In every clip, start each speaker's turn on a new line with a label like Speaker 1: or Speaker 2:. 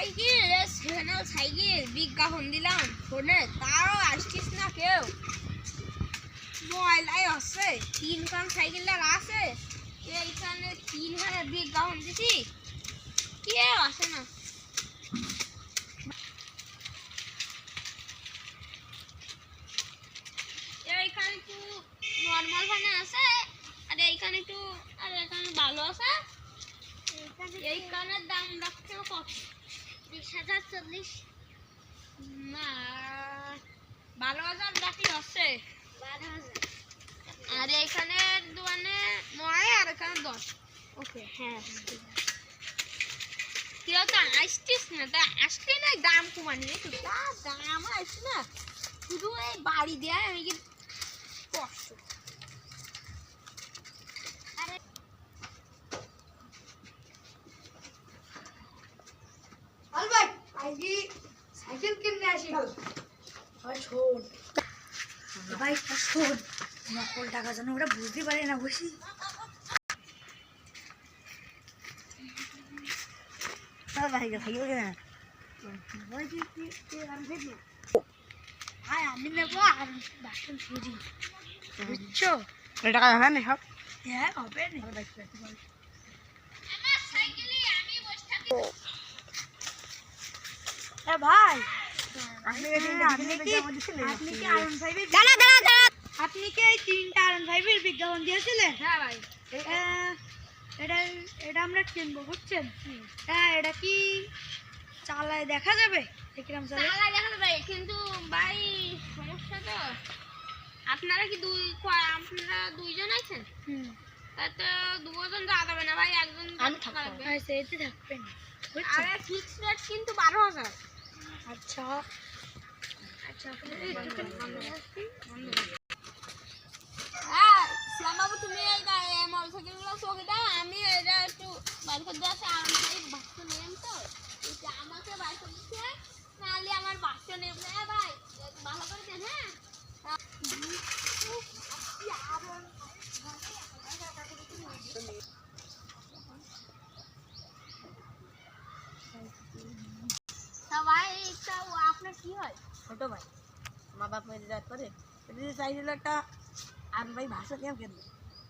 Speaker 1: Cycle সেখানেও cycle বিজ্ঞাপন দিলাম ফোনে, তাও আসছিস না কেউ। ময়লাই হচ্ছে 3 খান সাইকেলটা আছে, এইখানে 3 খানে বিজ্ঞাপন দিছি, কেউ আসে না। এইখানে একটু নর্মাল ফানে আছে, আর এইখানে একটু, আর এখানে ভালো আছে। এই কানের দাম রাখছে কত? 20,000 40 না 12,000 রাখি হচ্ছে 12,000। আর এখানে দোকানে 9 আর এখানে 10। ওকে হ্যাঁ তুই তো আসছিস না, তা আসলে না দাম কমানি একটু, দাম আসছে না, শুধু এই বাড়ি দেয় আমি কি কষ্ট।
Speaker 2: সাইকেল কিনে আসি ভাই, শোন ভাই, শোন নকল টাকা যেন ওরা বুঝতে পারে না। বসি আমি নেবো আর বাসন ফ্রি, বুঝছো?
Speaker 3: টাকা হবে না সব?
Speaker 2: হ্যাঁ হবে না। ভাই আপনি কি এই 3টা R15 এর বিজ্ঞাপন দিয়েছিলেন?
Speaker 1: হ্যাঁ ভাই,
Speaker 2: এটা এটা আমরা কিনবো, বুঝছেন? হ্যাঁ, এটা কি চালায় দেখা যাবে? দেখলাম
Speaker 1: চালায় দেখা যাবে, কিন্তু ভাই সমস্যা তো, আপনারা কি আপনারা 2জন আছেন? তো 2জন যাওয়া যাবে না ভাই, একজন থাকা লাগবে।
Speaker 2: সেইতে থাকবেন।
Speaker 1: আরে ফিক্সড রেট কিন্তু 12,000।
Speaker 2: আচ্ছা আচ্ছা,
Speaker 1: হ্যাঁ শ্যামবাবু, তুমি এই মোটরসাইকেলগুলো চোখে দাও, আমি এটা একটু বাইর করে দিয়ে আসি। আর বাচ্চা নেম তো আমাকে বাইর করে দিচ্ছে, নাহলে আমার বাচ্চা নেব না ভাই, ভালো করে দেন। হ্যাঁ ভাই, আপনার কি হয়?
Speaker 3: ছোট ভাই, মা বাপ মেরে যাওয়ার পরে চাইছিল একটা, আর ভাই ভাষা কেউ কিনবে,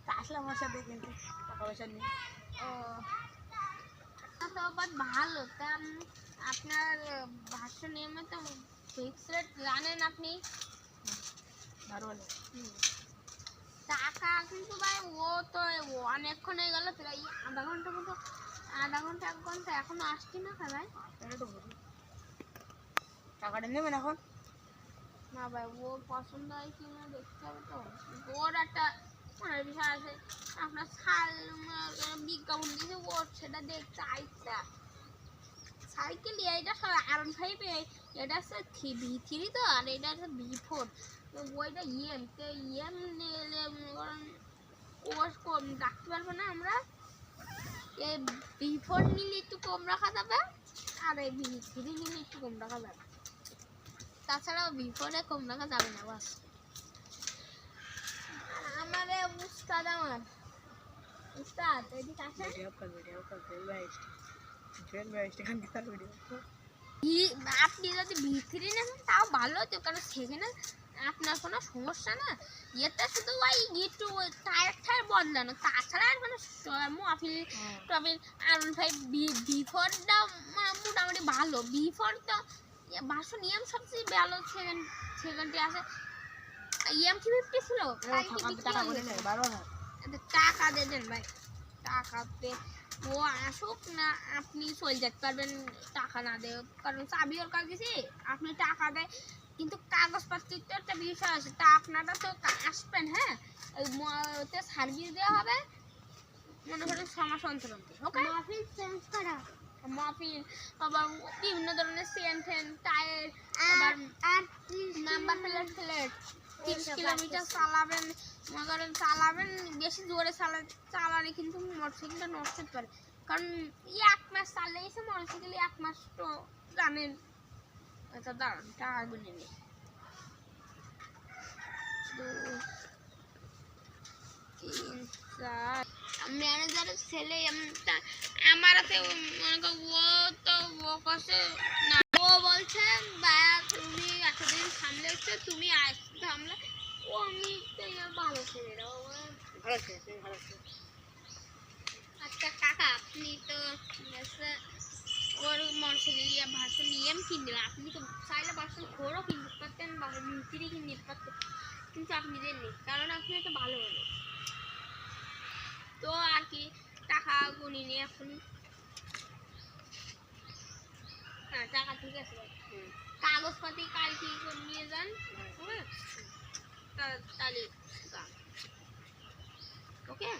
Speaker 3: তা আসলে আমার সাথে, কিন্তু টাকা পয়সা নেই।
Speaker 1: ও তো ভালো, তা আপনার ভাষা নিয়মে তো ফিক্সড রেট জানেন আপনি? টাকা কিন্তু ভাই ও তো অনেকক্ষণ হয়ে গেল, প্রায় আধা ঘন্টা মতো, আধা ঘন্টা 1 ঘন্টা এখনো আসছি না ভাই।
Speaker 3: টাকাটা নেবেন এখন?
Speaker 1: না ভাই, ও পছন্দ হয় কি না দেখতে হবে তো, ওর একটা মনের বিষয় আছে। আপনার বিজ্ঞাপন দিয়েছে, ওর সেটা দেখতে আইসা সাইকেল, এইটা R15, এটা হচ্ছে V3 তো, আর এটা হচ্ছে V4, ওইটা ইএম নিলে ও কম রাখতে পারবো না আমরা। এই V4 নিলে একটু কম রাখা যাবে, আর এই V3 নিলে একটু কম রাখা যাবে, তাছাড়াও V4 কম রাখা যাবে না। বাস আমার উস্তাদ, আমার উস্তাদ এদিকে আসেন। আপনি যদি V3 নেন তাও ভালো হতো, কারণ সেখানে আপনার কোনো সমস্যা না, এতে শুধু ওই একটু টায়ার বদলানো, তাছাড়া আর কোনো মফিল টফিল। R15 V4টা মোটামুটি ভালো, V4 তো ভার্সন ইএম সবচেয়ে ভালো, সেকেন্ডে আছে। ইএম 50 ছিল, টাকা দিয়ে দেন ভাই, টাকাতে ও আসুক না, আপনি চলে যেতে পারবেন টাকা না দেয়, কারণ চাবি ওর কাছে দিছি, আপনি টাকা দেয়, কিন্তু কাগজপত্রের তো একটা বিষয় আছে, তা আপনারা তো আসবেন। হ্যাঁ, ওতে সার্ভিস দেওয়া হবে, মনে করেন 6 মাস অন্তর অন্তর। ওকে, মফিল চেঞ্জ করা, মফিল আবার বিভিন্ন ধরনের চেন ফেন, টায়ার, আবার নাম্বার প্লেট 30 কিলোমিটার চালাবেন, মনে করেন চালাবেন, বেশি জোরে চালালে কিন্তু মোটরসাইকেলটা নষ্ট হতে পারে, কারণ 1 মাস চালিয়ে এসে মোটরসাইকেল 1 মাস তো জানেন। আচ্ছা দাঁড়ান, টাকা গুনে নিই। 2 3 4 ম্যানেজারের ছেলে আমার হাতে মনে করো ও তো ও কাছে না, ও বলছে ভাইয়া তুমি এতদিন সামলে এসছো, তুমি আজ সামলে। ও আমি তো ভালো ছেলে রে, ও
Speaker 3: ভালো আছে, তুমি ভালো আছো।
Speaker 1: আচ্ছা কাকা আপনি তো ওর মনসেলিয়া ভাষণ নিয়ে কিনে দিলেন, আপনি তো চাইলে ভাষণ ঘোরও কিনতে পারতেন বা মিস্ত্রি কিনে দিতে পারতেন, কিন্তু আপনি দেননি কারণ আপনি একটা ভালো মানুষ। তো আর কি টাকা গুনি নিয়ে এখন, হ্যাঁ টাকা ঠিক আছে ভাই, কাগজপাতি কাল কি করে নিয়ে যান, তাহলে ওকে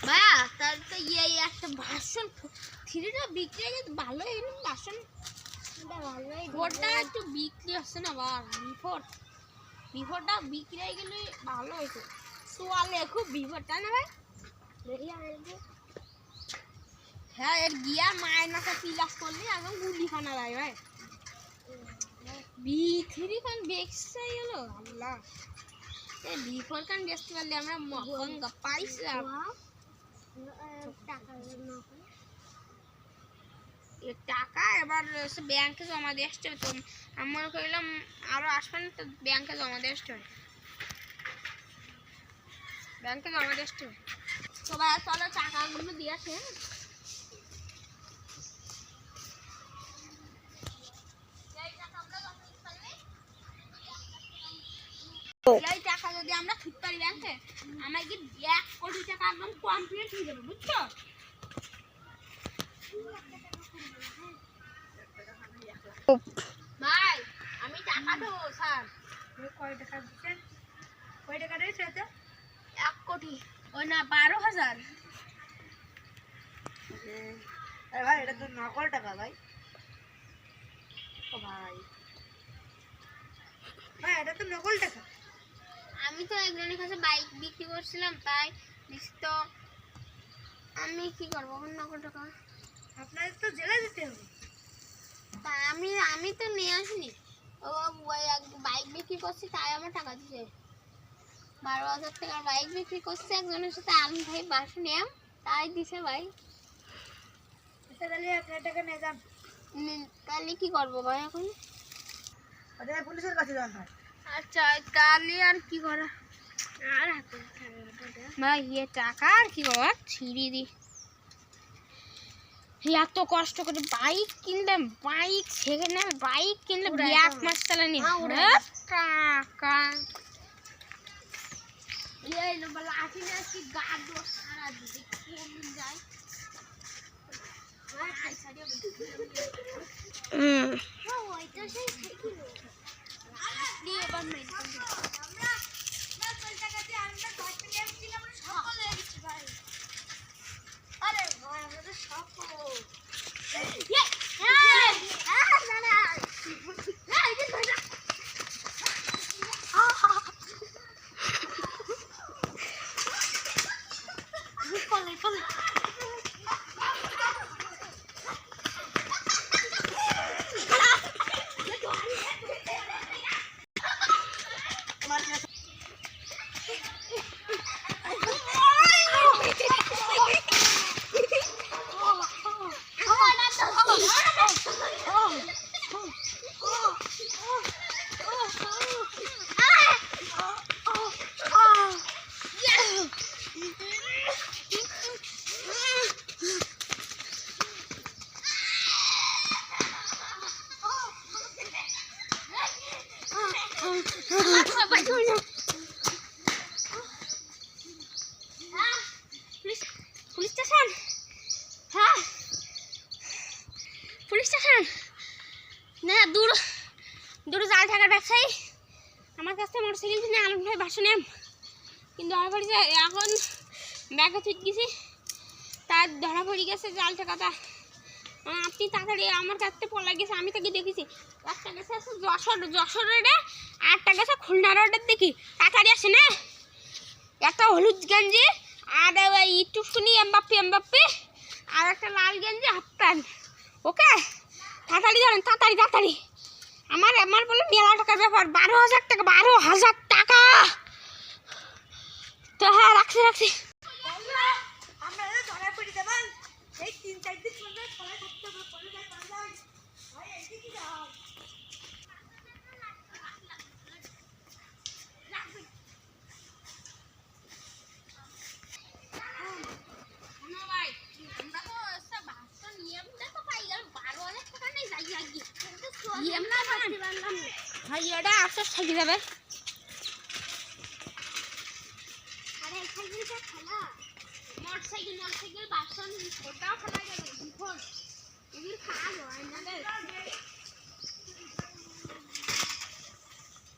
Speaker 1: ভাইয়া। তার তো একটা ভাষণ থ্রিটা বিক্রি হয়ে গেছে, ভালো এরকম ভাষণ ফোরটা একটু বিক্রি হচ্ছে না, বা বিফোরটা বিক্রি হয়ে গেলে ভালো হয়েছে। সোয়ালে খুব বিফোরটা না ভাই, হ্যাঁ এর গিয়া মায়ের নাকা পিলাস করলে একদম গুলি খানা যায় ভাই। বি3 খান বেচতে গেল আল্লাহ, এই বি4 খান বেচতে পারলে আমরা মহঙ্গা পাইছিলাম। টাকা এবার ব্যাংকে জমা দিয়ে আসতে হবে, তো আমি মনে করলাম আরো আসবেন তো ব্যাংকে জমা দিয়ে আসতে হবে, ব্যাংকে জমা দিয়ে আসতে হবে। তো ভাই চলো টাকাগুলো দিয়ে আসে। এই টাকা যদি আমরা ঠিক পারি ব্যাংকে, আমার কি 1 কোটি টাকা একদম কমপ্লিট হয়ে যাবে, বুঝছো? ভাই আমি টাকা দেবো স্যার।
Speaker 2: কয় টাকা দিচ্ছেন? কয় টাকা দিয়েছে এতে?
Speaker 1: 1 কোটি, ওই না 12,000।
Speaker 3: আরে ভাই এটা তো নকল টাকা ভাই। ও ভাই,
Speaker 2: ভাই এটা তো নকল টাকা।
Speaker 1: আমি তো একজনের কাছে বাইক বিক্রি করছিলাম, তাই তো আমি কি করবো এখন নকল টাকা?
Speaker 2: আপনাদের তো জেলে যেতে হবে।
Speaker 1: তাই আমি তো নিয়ে আসিনি, ও ওই এক বাইক বিক্রি করছি তাই আমার টাকা দিছে। 12,000 টাকার বাইক বিক্রি করছে একজনের সাথে, আমি ভাই বাসে নিলাম তাই দিছে ভাই।
Speaker 2: আচ্ছা তাহলে আপনার টাকা নিয়ে যান।
Speaker 1: তাহলে কি করবো ভাই এখন?
Speaker 3: আরে পুলিশের কাছে যান ভাই।
Speaker 1: আচ্ছা তাহলে আর কি করা, আর ভাই টাকা আর কি বাবা ছিঁড়ি দি, এত কষ্ট করে বাইক কিনলাম, বাইক সেকেন্ড হ্যান্ড বাইক কিনলে 1 মাস চালানি টাকা লাঠি না কি গা দোষ সারা দিদি কেমন যায়। ওইটা সেই সাইকেল এবার মেডিকেল পুলিশ স্টেশন, হ্যাঁ পুলিশ স্টেশন না, দূর জাল থাকার ব্যবসায়ী আমার কাছ থেকে মোটরসাইকেল কিনে আলম ভাই বাসা নেম, কিন্তু আমার বাড়ি যে এখন ব্যাগে ঠিক গেছি, তার ধরা পড়ে গেছে জাল টাকাটা। আপনি তাড়াতাড়ি আমার কাছ থেকে পলা গেছে, আমি তাকে দেখেছি, একটা গেছে যশোর রোডে, আরটা গেছে খুলনা রোডের দেখি, তাড়াতাড়ি আসে না। একটা হলুদ গেঞ্জি আর ওই টুকটুনি এমবাপ্পি আর একটা লাল গেঞ্জি হাফ প্যান্ট, ওকে তাড়াতাড়ি ধরেন, তাড়াতাড়ি। আমার বলে মেলা টাকার ব্যাপার, 12,000 টাকা, 12,000 টাকা। তো হ্যাঁ রাখছি।
Speaker 2: আমরা এই 3-4 দিন পরে পরে থাকতে হবে, পরে যাই ভাই এইদিকে যাও।
Speaker 1: শোনো ভাই, আমরা তো সব ভাষণ নিয়মটা তো পাই গেল 12,000 টাকা নেই যাই আগে নিয়ম না করতে পারলাম না ভাই, এটা আফসোস থেকে যাবে। আরে সাইকেলটা খেলা মোটরসাইকেল ভাষণ ওটাও খেলা যাবে বিফোর এগুলো খাওয়া হয় না রে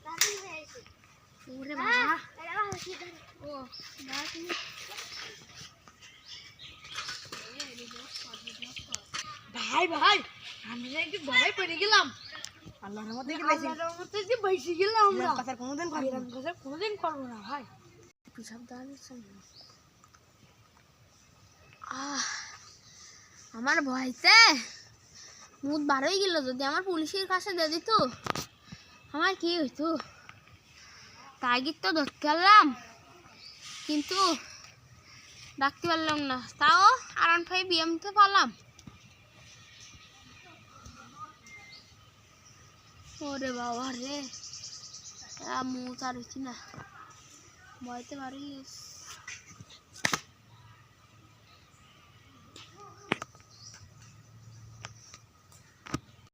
Speaker 1: দাদি হয়েছে। ওরে বাবা ও দাদি
Speaker 2: ভাই ভাই আমি যে একটু ভয় পড়ে গেলাম।
Speaker 3: আল্লাহর মধ্যে
Speaker 2: আল্লাহর মধ্যে যে বেশি গেলাম আমরা,
Speaker 3: কথা কোনোদিন করবো
Speaker 2: এরকম কথা কোনোদিন করবো না ভাই।
Speaker 3: একটু সাবধান
Speaker 1: আমার ভয়তে মুখ বার হয়ে গেল, যদি আমার পুলিশের কাছে দিয়ে দিত আমার কি হইতো। টার্গেট তো ধরতে পারলাম কিন্তু ডাকতে পারলাম না, তাও R15 BM তো পারলাম। ওরে বাবা রে, মুখ আর হইছি না, ভয়তে বার হয়ে গেছে।